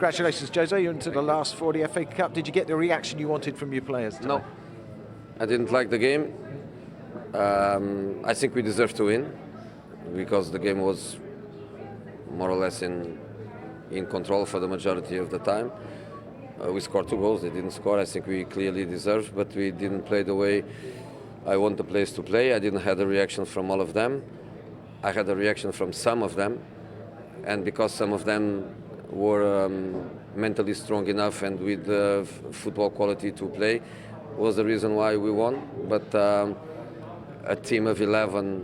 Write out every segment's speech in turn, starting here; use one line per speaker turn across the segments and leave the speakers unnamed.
Congratulations, Jose. You're into the last 40 FA Cup. Did you get the reaction you wanted from your players tonight?
No, I didn't like the game. I think we deserved to win because the game was more or less in control for the majority of the time. We scored 2 goals. They didn't score. I think we clearly deserved, but we didn't play the way I want the players to play. I didn't have a reaction from all of them. I had a reaction from some of them, and because some of them were mentally strong enough and with football quality to play, was the reason why we won. But a team of 11,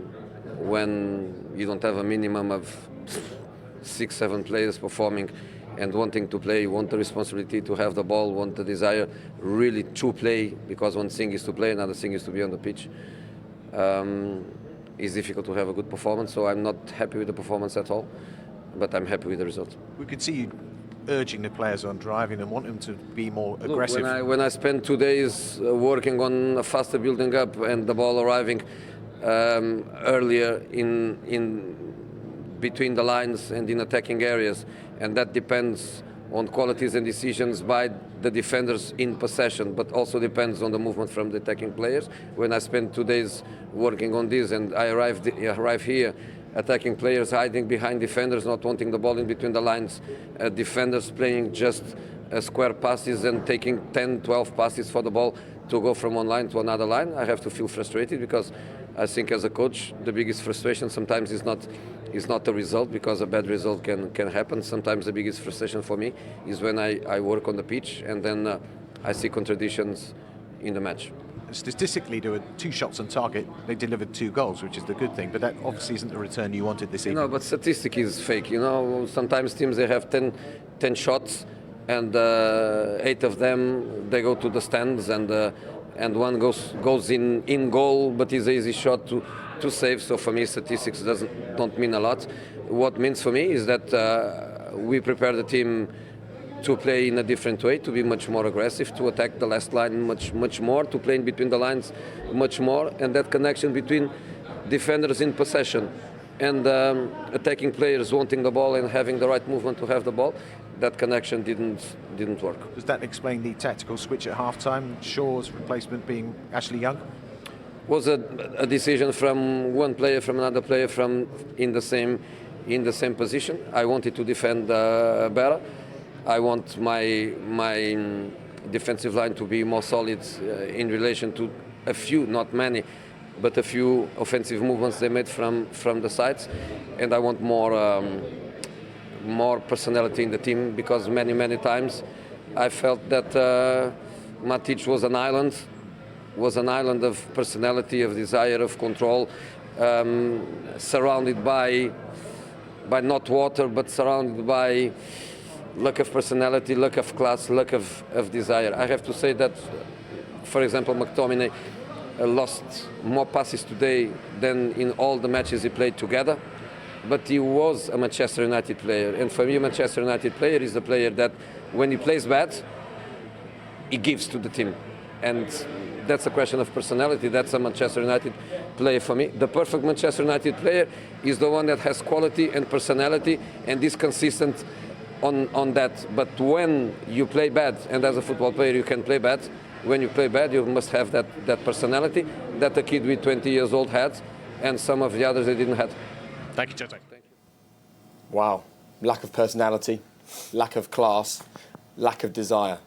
when you don't have a minimum of 6-7 players performing and wanting to play, want the responsibility to have the ball, want the desire really to play, because one thing is to play, another thing is to be on the pitch. It's difficult to have a good performance, so I'm not happy with the performance at all, but I'm happy with the result.
We could see you urging the players on driving and wanting them to be more aggressive.
Look, when I spent 2 days working on a faster building up and the ball arriving earlier in between the lines and in attacking areas, and that depends on qualities and decisions by the defenders in possession, but also depends on the movement from the attacking players. When I spent 2 days working on this and I arrive here, attacking players hiding behind defenders, not wanting the ball in between the lines, defenders playing just square passes and taking 10, 12 passes for the ball to go from one line to another line, I have to feel frustrated, because I think as a coach, the biggest frustration sometimes is not the result, because a bad result can happen. Sometimes the biggest frustration for me is when I work on the pitch and then I see contradictions in the match.
Statistically, there were 2 shots on target. They delivered 2 goals, which is the good thing, but that obviously isn't the return you wanted this evening.
No, but statistic is fake. You know, sometimes teams, they have 10 shots and 8 of them, they go to the stands, and one goes in goal, but is an easy shot to save. So for me, statistics don't mean a lot. What means for me is that we prepare the team to play in a different way, to be much more aggressive, to attack the last line much more, to play in between the lines much more, and that connection between defenders in possession and attacking players wanting the ball and having the right movement to have the ball, that connection didn't work.
Does that explain the tactical switch at half-time, Shaw's replacement being Ashley Young?
Was a decision from one player, from another player, from in the same position. I wanted to defend better. I want my defensive line to be more solid in relation to a few, not many, but a few offensive movements they made from the sides, and I want more personality in the team, because many times I felt that Matić was an island of personality, of desire, of control, surrounded by not water, but surrounded by lack of personality, lack of class, lack of desire. I have to say that, for example, McTominay lost more passes today than in all the matches he played together, but he was a Manchester United player, and for me, a Manchester United player is a player that when he plays bad, he gives to the team, and that's a question of personality. That's a Manchester United player for me. The perfect Manchester United player is the one that has quality and personality and is consistent on that. But when you play bad, and as a football player you can play bad, when you play bad you must have that personality that the kid with 20 years old had, and some of the others they didn't have.
Thank you, Jose.
Wow, lack of personality, lack of class, lack of desire.